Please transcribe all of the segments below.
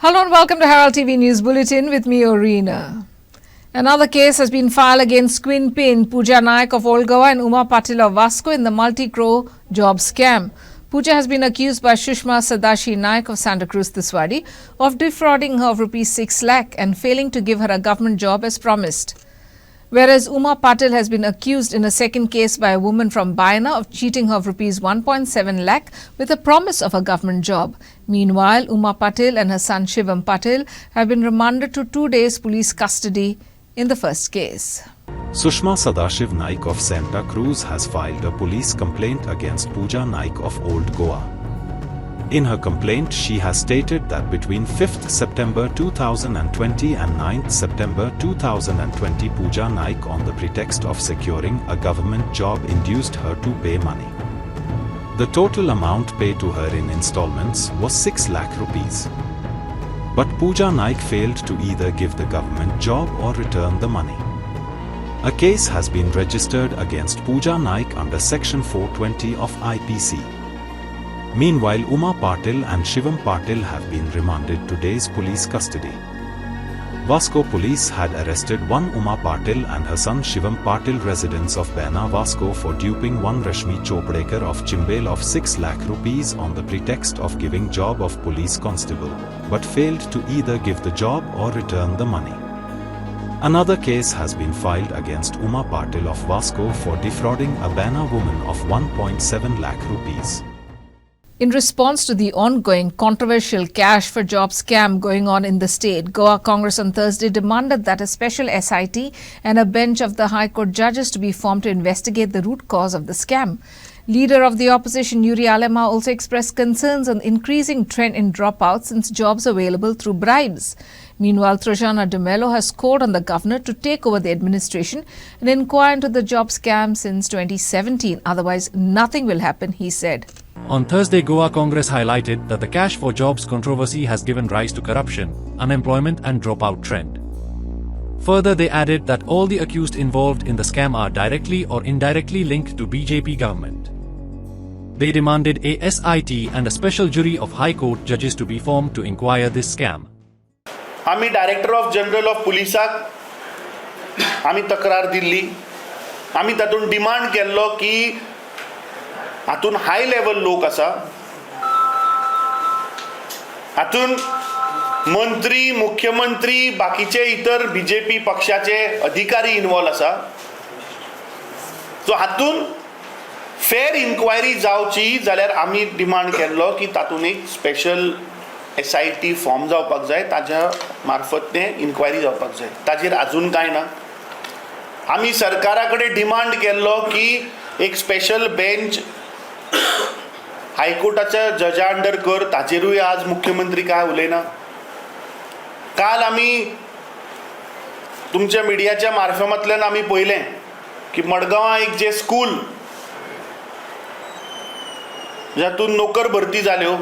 Hello and welcome to Herald TV News Bulletin with me, Orina. Another case has been filed against Queen Pin, Pooja Naik of Old Goa and Uma Patil of Vasco in the multi-crore job scam. Pooja has been accused by Sushma Sadashi Naik of Santa Cruz Tiswadi of defrauding her of rupees 6 lakh and failing to give her a government job as promised. Whereas Uma Patil has been accused in a second case by a woman from Bayana of cheating her of rupees 1.7 lakh with a promise of a government job. Meanwhile, Uma Patil and her son Shivam Patil have been remanded to 2 days police custody in the first case. Sushma Sadashiv Naik of Santa Cruz has filed a police complaint against Pooja Naik of Old Goa. In her complaint, she has stated that between 5th September 2020 and 9th September 2020, Pooja Naik, on the pretext of securing a government job, induced her to pay money. The total amount paid to her in installments was 6 lakh rupees. But Pooja Naik failed to either give the government job or return the money. A case has been registered against Pooja Naik under Section 420 of IPC. Meanwhile, Uma Patil and Shivam Patil have been remanded to days police custody. Vasco police had arrested one Uma Patil and her son Shivam Patil, residents of Baina, Vasco, for duping one Rashmi Chopdekar of Chimbel of 6 lakh rupees on the pretext of giving job of police constable, but failed to either give the job or return the money. Another case has been filed against Uma Patil of Vasco for defrauding a Baina woman of 1.7 lakh rupees. In response to the ongoing controversial cash for job scam going on in the state, Goa Congress on Thursday demanded that a special SIT and a bench of the High Court judges to be formed to investigate the root cause of the scam. Leader of the opposition, Yuri Alema, also expressed concerns on the increasing trend in dropouts since jobs available through bribes. Meanwhile, Trojana de Mello has called on the governor to take over the administration and inquire into the job scam since 2017. Otherwise, nothing will happen, he said. On Thursday, Goa Congress highlighted that the cash for jobs controversy has given rise to corruption, unemployment and dropout trend. Further, they added that all the accused involved in the scam are directly or indirectly linked to BJP government. They demanded a SIT and a special jury of High Court judges to be formed to inquire this scam. आम्ही director of general of पुलिसाक आम्ही तक्रार दिल्ली. आम्ही तातून demand केल्लो की हातून high level लोक आसा, हातून मंत्री, मुख्यमंत्री, बाकीचे इतर बीजेपी पक्षाचे अधिकारी इन्वॉल्व आसा. सो हातून फेर इन्क्वायरी जावची जाल्यार आमी डिमांड केल्लो की तातून एक स्पेशल SIT फॉर्म जावपाक जाय, ताज्या मार्फत तें इन्क्वायरी जावपाक जाय. ताजेर अजून कांय ना. आमी सरकारा कडेन डिमांड केल्लो की एक स्पेशल बेंच हायकोर्टाच्या जजा अंडर कर, ताजेरूय आज मुख्यमंत्री काय उलयना. काल आमी तुमच्या मिडियाच्या मार्फतांतल्यान आमी पळयलें की मडगांवां एक जे स्कूल जातून नोकर भरती जाल्यो,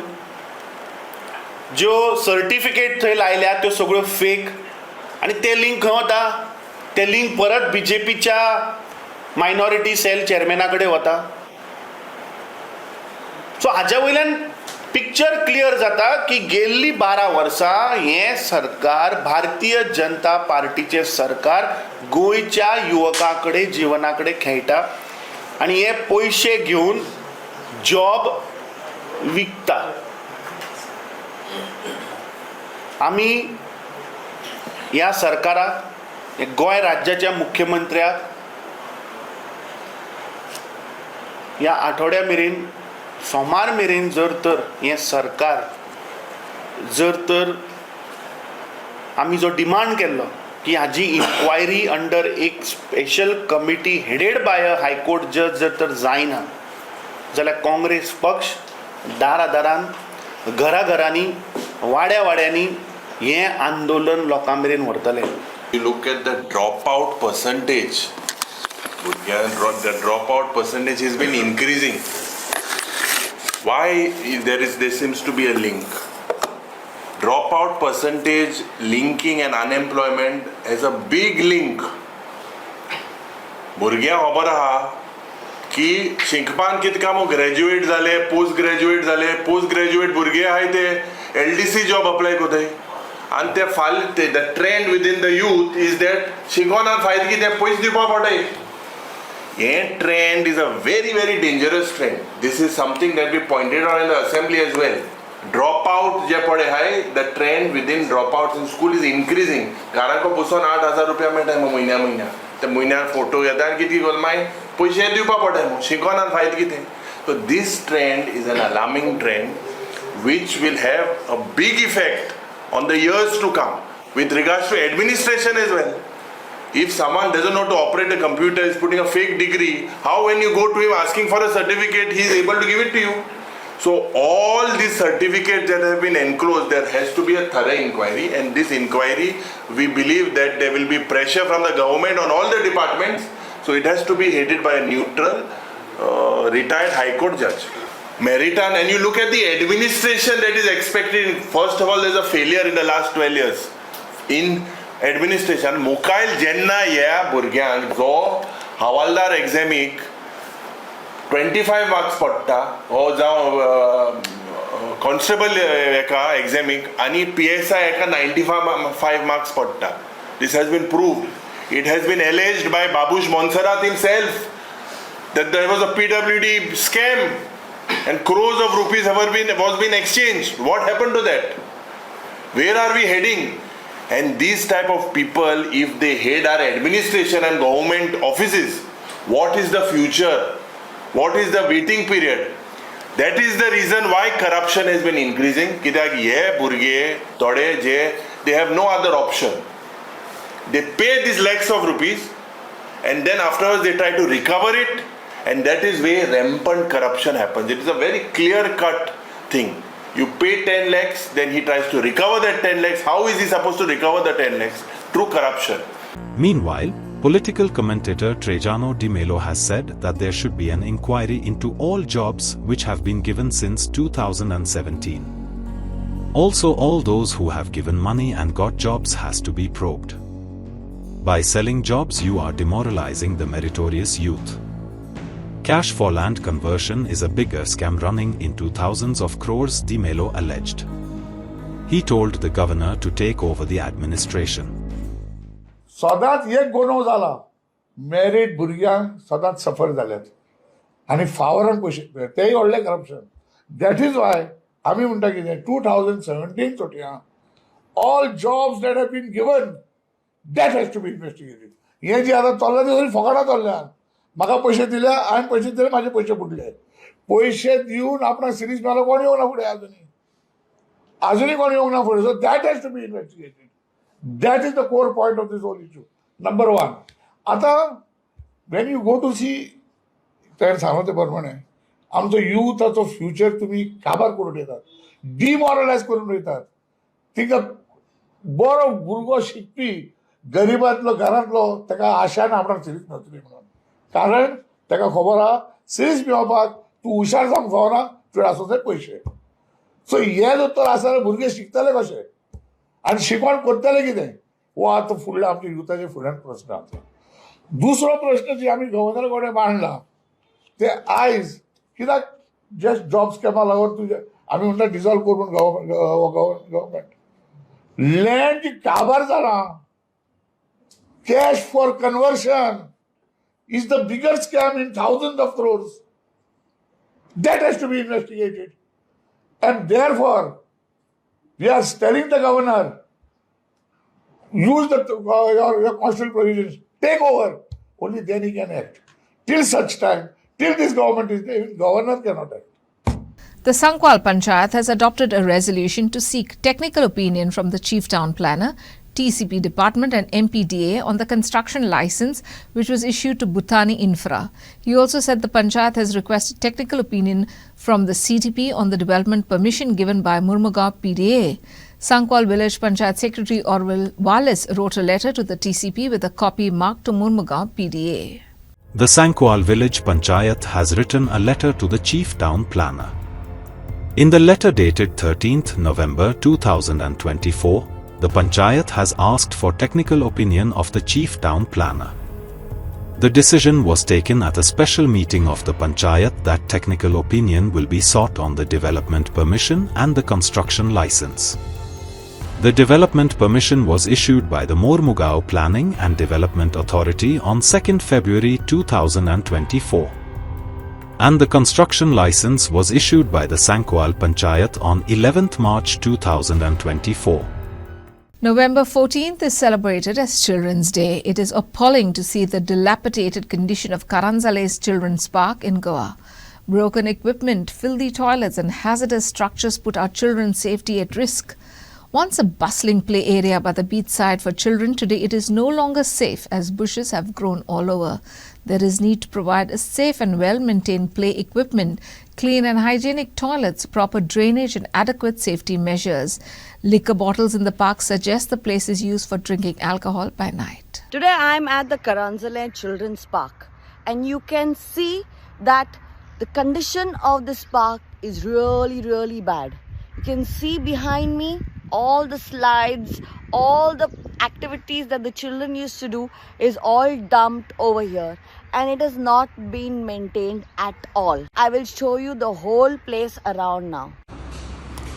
ज्यो सर्टिफिकेट थंय लायल्या त्यो सगळ्यो फेक, आनी ते लिंक खंय वता? ते लिंक परत बीजेपीच्या मायनॉरिटी सेल चेअरमॅना कडेन वता. सो हाच्या वयल्यान पिक्चर क्लियर जाता की गेल्ली 12 वर्सां हें सरकार, भारतीय जनता पार्टीचें सरकार, गोंयच्या युवकां कडेन, जिवना कडेन खेळटा आनी हे पयशे घेवन जॉब विकता. आमी ह्या सरकाराक, गोंय राज्याच्या मुख्यमंत्र्याक ह्या आठवड्या मेरेन, सोमार मेरेन जर तर हें सरकार, जर तर आमी जो डिमांड केल्लो की हाजी इन्क्वायरी अंडर एक special committee headed by a high court जज जर तर जायना जाल्यार काँग्रेस पक्ष दारादारान, घराघरांनी, वाड्या वाड्यांनी हें आंदोलन लोकां मेरेन व्हरतले. You look at the dropout percentage. The dropout percentage has been increasing. Why there seems to be a link? Dropout percentage linking and unemployment has a big link. भुरग्यांक खबर आहा की शिंकपान कितका मो ग्रॅज्युएट जाले, पोस्ट ग्रॅज्युएट भुरगे आहाय ते LDC job apply कोताय. and the trend within the youth is that शिकून आनी फायदो कितें पयशे दिवपा पडटाय. This trend is a very, very dangerous trend. This is something that we pointed out in the assembly as well. Dropout जे पडे हाय, the trend within dropouts in school is increasing. घराको बसून 8,000 रुपया मेळटा म्हयन्या ते म्हयन्याक फोटो घेता आनी कितें करता मागीर पयशे दिवपा पडटा शिकून आनी फायदो कितें. So this trend is an alarming trend which will have a big effect on the years to come with regards to administration as well. If someone doesn't know to operate a computer, is putting a fake degree, how when you go to him asking for a certificate, he is able to give it to you? So all these certificates that have been enclosed, there has to be a thorough inquiry, and this inquiry, we believe that there will be pressure from the government on all the departments, so it has to be headed by a neutral, retired High Court judge. Meritan, and you look at the administration that is expected, first of all, there's a failure in the last 12 years. In administration, मुखायल जेन्ना ह्या भुरग्यांक जो havildar एग्जामीक 25 marks पडटा हो जावं constable एका एग्जामीक आनी PSI एका 95 मार्क्स पडटा. This has been proved. It has been alleged by Babush Monserrat himself that there was a PWD scam and crores of rupees was been exchanged. What happened to that? Where are we heading? And these type of people, if they head our administration and government offices, what is the future? What is the waiting period? That is the reason why corruption has been increasing. कित्याक हे भुरगे थोडे जे they have no other option. They pay these lakhs of rupees and then afterwards they try to recover it, and that is where rampant corruption happens. It is a very clear-cut thing. You pay 10 lakhs, then he tries to recover that 10 lakhs. How is he supposed to recover the 10 lakhs? Through corruption. Meanwhile, political commentator Trajano Di Mello has said that there should be an inquiry into all jobs which have been given since 2017. Also, all those who have given money and got jobs has to be probed. By selling jobs, you are demoralizing the meritorious youth. Cash for land conversion is a bigger scam running into thousands of crores, Di Mello alleged. He told the governor to take over the administration. सदांच एक गुन्हो जाला, merit भुरग्यांक सदांच सफर जाल्यात आनी फावरान पयशे तेय व्हडलें करप्शन. दॅट इज वाय आमी म्हणटा कितें 2017 चोटया all jobs that have been given that has to be investigated. हें जें आतां चल्लां तें सगळीं फकाणां चल्ल्यात. म्हाका पयशे दिले, हांवें पयशे दिले, म्हाजे पयशे बुडले. पयशे दिवन आपणाक सिरीज मेलो कोण येवंक ना फुडें आजुनी कोण येवंक ना फुडें. So that has to be investigated. That is the core point of this whole issue. Number one. आता when you go to see, तर सांगलो ते प्रमाणे आमचो युथाचो फ्युचर तुमी काबार करून येतात, डिमॉरलायज करून वयतात. तिका बरो भुरगो शिकपी गरिबांतलो घरांतलो ताका आशान आपणाक सिरीज मेळटली म्हणून. कारण ताका खबर आहा सिरीज मेळोवपाक तूं हुशार जावंक फावना, तुवें आसूं जाय पयशे. सो हे जर तर आसा जाल्यार भुरगे शिकतले कशे आनी शिकवण करतले कितें, हो आतां फुडल्या आमच्या युथाचे फुड्यान प्रश्न आसा. दुसरो प्रश्न जे आमी गव्हर्नर कडेन मांडला ते आयज कित्याक जस्ट जॉब स्कॅमा लागून तुजे आमी म्हणटा डिजॉल्व करून गव्हर्नमेंट लँड जी काबार जाला, cash for conversion is the bigger scam in thousands of crores. That has to be investigated. And therefore, we are telling the governor, use your constitutional provisions, take over. Only then he can act. Till such time, till this government is there, governor cannot act. The Sankwal Panchayat has adopted a resolution to seek technical opinion from the Chief Town Planner, TCP Department and MPDA on the construction license which was issued to Bhutani Infra. He also said the Panchayat has requested technical opinion from the CTP on the development permission given by Murmagaon PDA. Sankwal Village Panchayat Secretary Orwell Wallace wrote a letter to the TCP with a copy marked to Murmagaon PDA. The Sankwal Village Panchayat has written a letter to the Chief Town Planner. In the letter dated 13th November 2024, the Panchayat has asked for technical opinion of the Chief Town Planner. The decision was taken at a special meeting of the Panchayat that technical opinion will be sought on the development permission and the construction license. The development permission was issued by the Mormugao Planning and Development Authority on 2nd February 2024. And the construction license was issued by the Sankwal Panchayat on 11th March 2024. November 14th is celebrated as Children's Day. It is appalling to see the dilapidated condition of Karanzale's Children's Park in Goa. Broken equipment, filthy toilets and hazardous structures put our children's safety at risk. Once a bustling play area by the beachside for children, today it is no longer safe as bushes have grown all over. There is need to provide a safe and well-maintained play equipment, clean and hygienic toilets, proper drainage and adequate safety measures. Liquor bottles in the park suggest the place is used for drinking alcohol by night. Today I am at the Karanzale Children's Park and you can see that the condition of this park is really bad. You can see behind me all the slides, all the activities that the children used to do is all dumped over here and it has not been maintained at all. I will show you the whole place around now.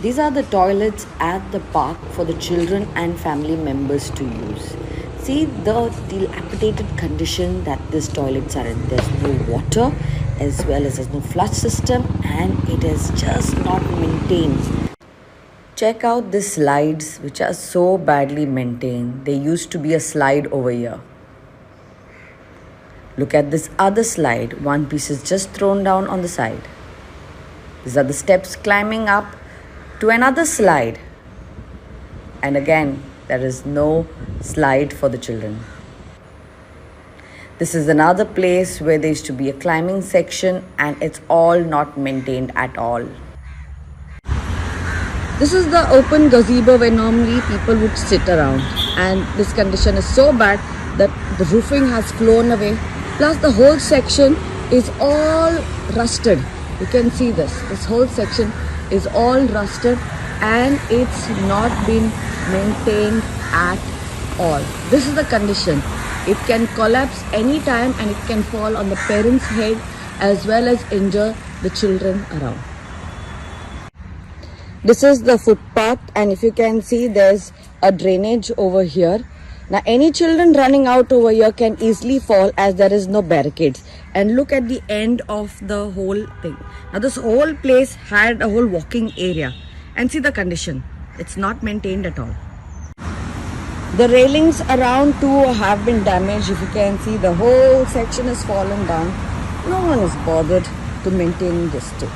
These are the toilets at the park for the children and family members to use. See the dilapidated condition that these toilets are in. There's no water as well as there's no flush system and it is just not maintained. Check out the slides which are so badly maintained. There used to be a slide over here. Look at this other slide. One piece is just thrown down on the side. These are the steps climbing up to another slide. And again, there is no slide for the children. This is another place where there used to be a climbing section and it's all not maintained at all. This is the open gazebo where normally people would sit around and this condition is so bad that the roofing has flown away. Plus the whole section is all rusted. You can see this whole section is all rusted and it's not been maintained at all. This is the condition. It can collapse anytime and it can fall on the parents' head as well as injure the children around. This is the footpath and if you can see there's a drainage over here. Now any children running out over here can easily fall as there is no barricades. And look at the end of the whole thing. Now this whole place had a whole walking area and see the condition. It's not maintained at all. The railings around too have been damaged. If you can see the whole section has fallen down. No one is bothered to maintain this too.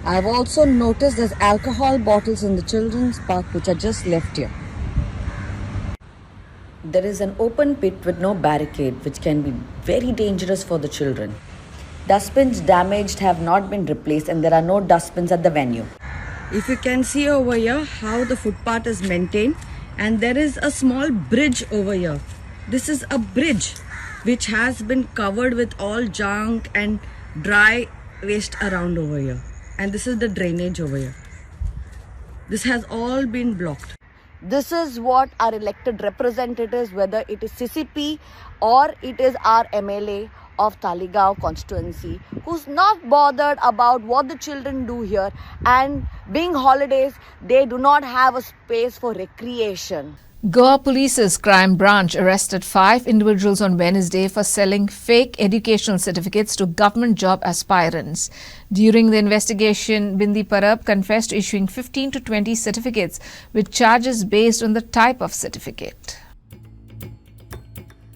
I've also noticed there's alcohol bottles in the children's park which are just left here. There is an open pit with no barricade which can be very dangerous for the children. Dustbins damaged have not been replaced and there are no dustbins at the venue. If you can see over here how the footpath is maintained and there is a small bridge over here. This is a bridge which has been covered with all junk and dry waste around over here. And this is the drainage over here. This has all been blocked. This is what our elected representatives, whether it is CCP or it is our MLA of Talegaon constituency, who's not bothered about what the children do here, and being holidays, they do not have a space for recreation. Goa Police's crime branch arrested 5 individuals on Wednesday for selling fake educational certificates to government job aspirants. During the investigation, Bindi Parab confessed to issuing 15 to 20 certificates with charges based on the type of certificate.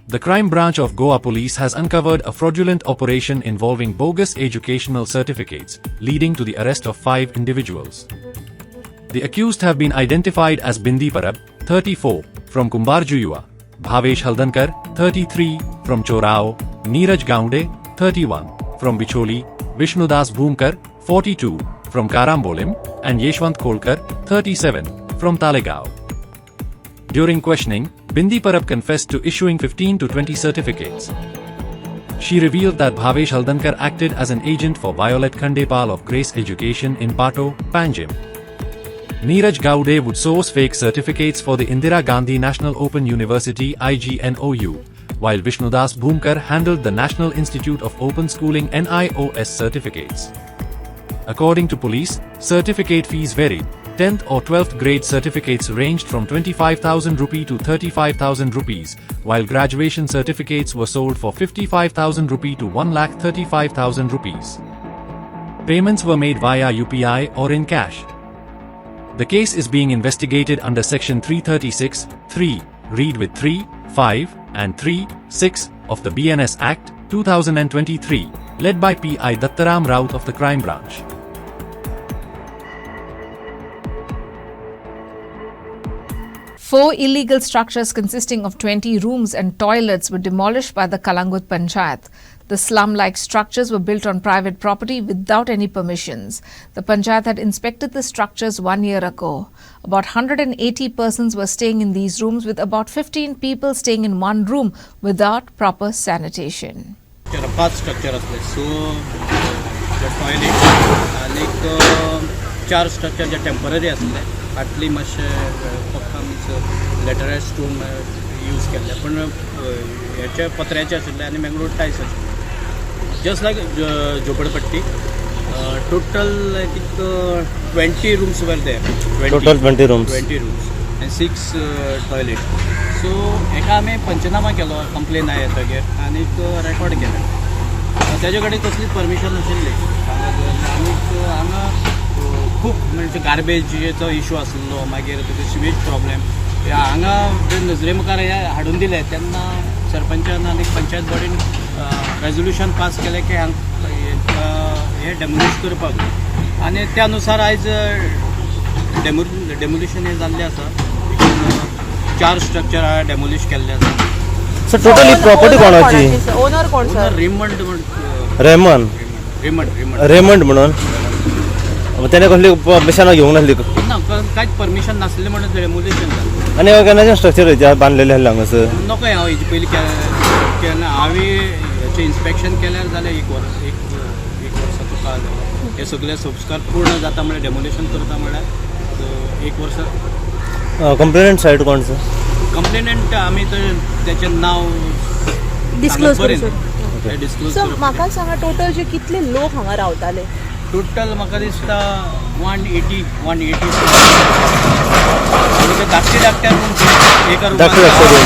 The crime branch of Goa Police has uncovered a fraudulent operation involving bogus educational certificates, leading to the arrest of 5 individuals. The accused have been identified as Bindi Parab, 34, from Kumbarjuyua, Bhavesh Haldankar, 33, from Chorao, Neeraj Gaunde, 31, from Bicholi, Vishnudas Bhumkar, 42, from Karambolim, and Yeshwant Kolkar, 37, from Talegaon. During questioning, Bindi Parab confessed to issuing 15 to 20 certificates. She revealed that Bhavesh Haldankar acted as an agent for Violet Khandepal of Grace Education in Pato, Panjim. Neeraj Gaude would source fake certificates for the Indira Gandhi National Open University IGNOU, while Vishnudas Bhumkar handled the National Institute of Open Schooling NIOS certificates. According to police, certificate fees varied, 10th or 12th grade certificates ranged from 25,000 rupee to 35,000 rupees, while graduation certificates were sold for 55,000 rupee to 1,35,000 rupees. Payments were made via UPI or in cash. The case is being investigated under Section 336, 3, read with 3, 5, and 3, 6 of the BNS Act, 2023, led by P.I. Dattaram Raut of the Crime Branch. Four illegal structures consisting of 20 rooms and toilets were demolished by the Kalangut Panchayat. The slum-like structures were built on private property without any permissions. The Panchayat had inspected the structures 1 year ago. About 180 persons were staying in these rooms, with about 15 people staying in one room without proper sanitation. 5 structure असले सो toilet आनी 4 structure जे temporary असले फाटली मातशे पक्का means लेटरायज stone use केल्ले पण हेचे पत्र्याचे आशिल्ले आनी मेंगलोर टायल्स आशिल्ले जस्ट लायक झोपडपट्टी टोटल आय थिंक 20 रूम्स वर there total 20 rooms and 6 toilet so हेका आमी पंचनामा केलो कंप्लेन आयले येतगीर आनी रेकॉर्ड केलें तेजे कडेन कसलीच परमिशन नाशिल्ली आनीक हांगा खूब म्हणजे गार्बेजीचो इशू आसलो मागीर तुका सिवेज प्रॉब्लेम हांगा नजरे मुखार हे हाडून दिले तेन्ना सरपंचान आनी पंचायत बॉडीन रेजोल्युशन पास केलें की हे डेमोलिश करपाक आनी त्या अनुसार आयज डेमोलिशन हे जाल्लें आसा 4 स्ट्रक्चर डेमोलिश केल्ले आसा. सर टोटल ही प्रॉपर्टी कोणाची ओनर कोण सर रेमंड रेमंड म्हणून त्याने कसली परमिशन घेवंक नासली ना कांयच परमिशन नासलें म्हणून डेमोलिशन जालें आनी केन्नाचे स्ट्रक्चर बांधलेले आसले हांगासर नको हांव हेजे पयलीं केन्ना हांवें हेचें इन्स्पेक्शन केल्यार जालें एक वर्स तुका हे सगळे संस्कार पूर्ण जाता म्हळ्यार डेमोलिशन करता म्हळ्यार 1 वर्स. कंप्लेनंट सायड कोण सर कंप्लेनंट आमी तर तेचें नांव डिस्क्लोज डिस्क्लोज सो म्हाका सांगा टोटल जे कितले लोक हांगा रावताले टोटल म्हाका दिसता 180 धाकटे रूम एका रूम आसताले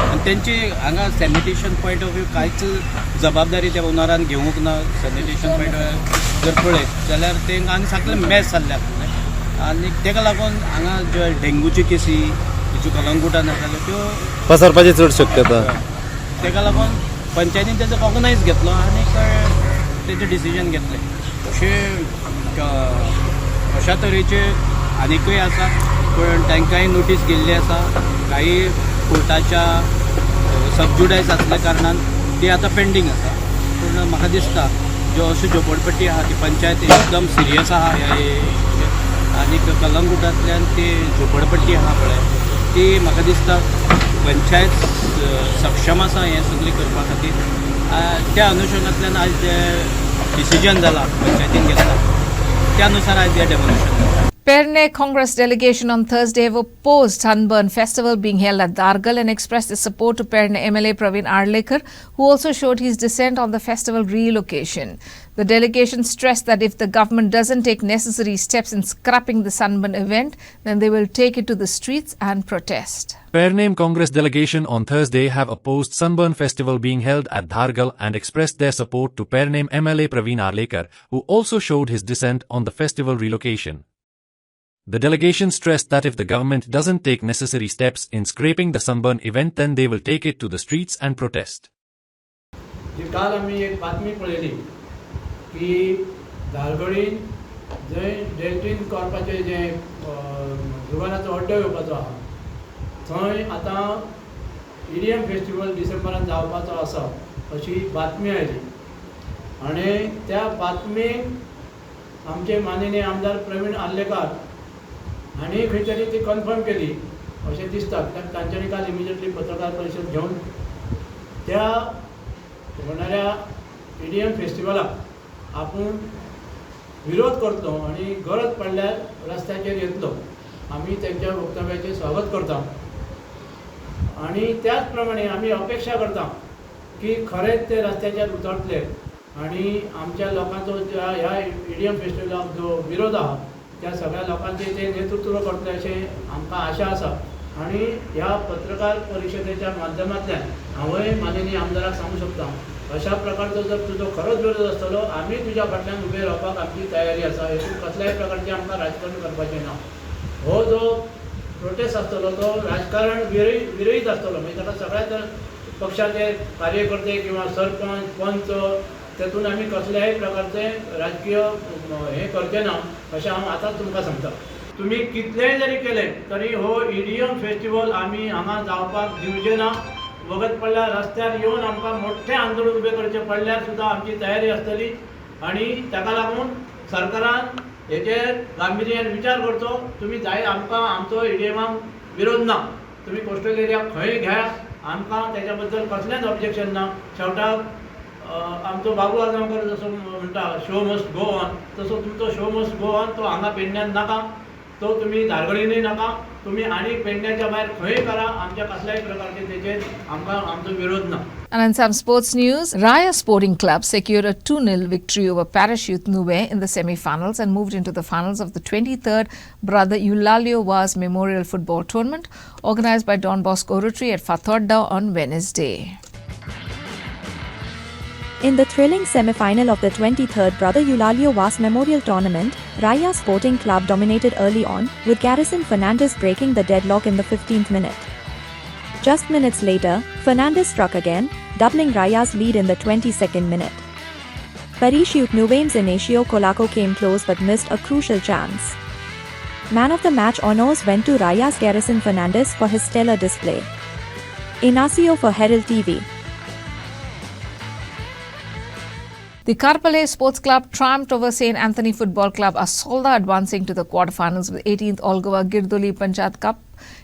आनी तेंची हांगा सॅनिटेशन पॉयंट ऑफ व्यू कांयच जबाबदारी त्या ओनरान घेवंक ना. सॅनिटेशन पॉयंट जर पळयत जाल्यार तेंकां आनी सगळे मॅस जाल्ले आसले आनी तेका लागून हांगा ज्यो डेंगूची केसी ज्यो कलंगुटान आसताल्यो त्यो पसरपाची चड शक्यता तेका लागून पंचायतीन तेजो ऑर्गनायज घेतलो आनी तेजें डिसिजन घेतलें. अशा तरेचे आनीकय आसा पण तांकांय नोटीस गेल्ली आसा काही कोर्टाच्या सबज्युडायज आसल्या कारणान ती आतां पेंडींग आसा. पूण म्हाका दिसता ज्यो अश्यो झोपडपट्टी आहा ती पंचायत एकदम सिरियस आहा आनी कलंगुटांतल्यान ती झोपडपट्टी आहा पळय ती म्हाका दिसता पंचायत सक्षम आसा हें सगळें करपा खातीर. त्या अनुशंगांतल्यान आयज जें डिसिजन जाला पंचायतीन घेतला त्या अनुसार आयज हें demolition. Perne Congress delegation on Thursday have opposed Sunburn festival being held at Dargal and expressed their support to Perne MLA Praveen Arlekar, who also showed his dissent on the festival relocation. The delegation stressed that if the government doesn't take necessary steps in scrapping the Sunburn event, then they will take it to the streets and protest. Perne Congress delegation on Thursday have opposed Sunburn festival being held at Dhargal and expressed their support to Perne MLA Praveen Arlekar, who also showed his dissent on the festival relocation. The delegation stressed that if the government doesn't take necessary steps in scrapping the Sunburn event, then they will take it to the streets and protest. काल आम्ही एक बातमी पळयली की धारगळीन जंय डेल्टीन करपाचें जें जुगाराचो अड्डो येवपाचो आहा थंय आतां इडियम फेस्टिवल डिसेंबरान जावपाचो आसा अशी बातमी आयली आनी त्या बातमेक आमचे माननीय आमदार प्रवीण आर्लेकर हांणी खंय तरी ती कन्फर्म केली अशें दिसता कित्याक तांच्यांनी काल इमिजिएटली पत्रकार परिशद घेवन त्या होणाऱ्या इडियम फेस्टिवलाक आपूण विरोध करतलो आनी गरज पडल्यार रस्त्याचेर येतलो. आमी तेंच्या वक्तव्याचें स्वागत करता आनी त्याच प्रमाणे आमी अपेक्षा करता की खरेंच ते रस्त्याचेर उतरतले आणि आमच्या लोकांचो ह्या इडियम फेस्टिवलाक जो विरोध आहा त्या सगळ्या लोकांचे ते नेतृत्व करतले अशें आमकां आशा आसा आणि ह्या पत्रकार परिशदेच्या माध्यमांतल्यान हांवूय माननीय आमदाराक सांगू शकता अशा प्रकारचो जर तुजो खरोच विरोध आसतलो आमी तुज्या फाटल्यान उबे रावपाक आमची तयारी आसा हेतून कसल्याय प्रकारचे आमकां राजकारण करपाचें ना हो जो प्रोटेस्ट आसतलो तो राजकारण विरयीत आसतलो म्हणजे ताका सगळ्या पक्षाचे कार्यकर्ते किंवा सरपंच पंच तेतून आमी कसल्याय प्रकारचे राजकीय हे करचे ना अशें हांव आतांच तुमकां सांगता तुमी कितलेंय जरी केलें तरी हो इडियम फेस्टिवल आमी हांगा जावपाक दिवचे ना वगत पडल्यार रस्त्यार येवन आमकां मोठ्ठें आंदोलन उबें करचें पडल्यार सुद्दां आमची तयारी आसतली आनी ताका लागून सरकारान हेचेर गांभीर्यान विचार करचो तुमी जाय आमकां आमचो इडियमाक विरोध ना तुमी कोस्टल एरिया खंय घ्या आमकां तेच्या बद्दल कसलेंच ऑब्जेक्शन ना शेवटाक आमचो बाबू आजगांवकर जसो म्हणटा शो मस्ट गो ऑन तसो तुमचो शो मस्ट गो ऑन तो हांगा पेडण्यान नाका तो तुमी धारगळीनय नाका तुमी आनी पेडण्याच्या भायर खंय करा आमच्या कसल्याय प्रकारचे तेचेर आमकां आमचो विरोध ना. And in some sports news, Raya Sporting Club secured a 2-0 victory over Parachute Nube in the semi-finals and moved into the finals of the 23rd Brother Eulalio Vaz Memorial Football Tournament organized by Don Bosco Rotary at Fathodda on Wednesday. In the thrilling semi-final of the 23rd Brother Eulalio Vaz Memorial Tournament, Raya Sporting Club dominated early on, with Garrison Fernandez breaking the deadlock in the 15th minute. Just minutes later, Fernandez struck again, doubling Raya's lead in the 22nd minute. Parachute Nube's Inacio Colaco came close but missed a crucial chance. Man of the match honors went to Raya's Garrison Fernandez for his stellar display. Inacio for Herald TV. The Karpale Sports Club triumphed over St. Anthony Football Club, Asolda advancing to the quarterfinals with 18th All Goa Girdoli Panchayat Cup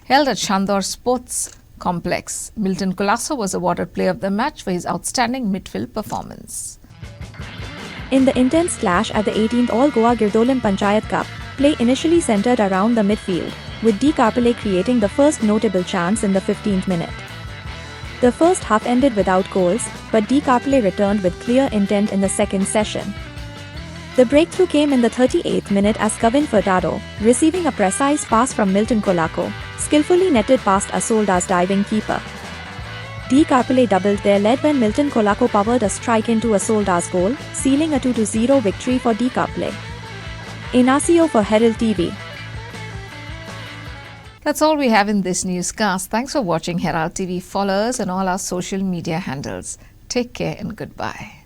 held at Shandor Sports Complex. Milton Colasso was awarded Player of the Match for his outstanding midfield performance. In the intense clash at the 18th All Goa Girdolim Panchayat Cup, play initially centered around the midfield, with D. Karpale creating the first notable chance in the 15th minute. The first half ended without goals, but D. Karpale returned with clear intent in the second session. The breakthrough came in the 38th minute as Kevin Furtado, receiving a precise pass from Milton Colaco, skillfully netted past Asolda's diving keeper. D. Karpale doubled their lead when Milton Colaco powered a strike into Asolda's goal, sealing a 2-0 victory for D. Karpale. Inacio for Herald TV. That's all we have in this newscast. Thanks for watching Herald TV. Follow us on all our social media handles. Take care and goodbye.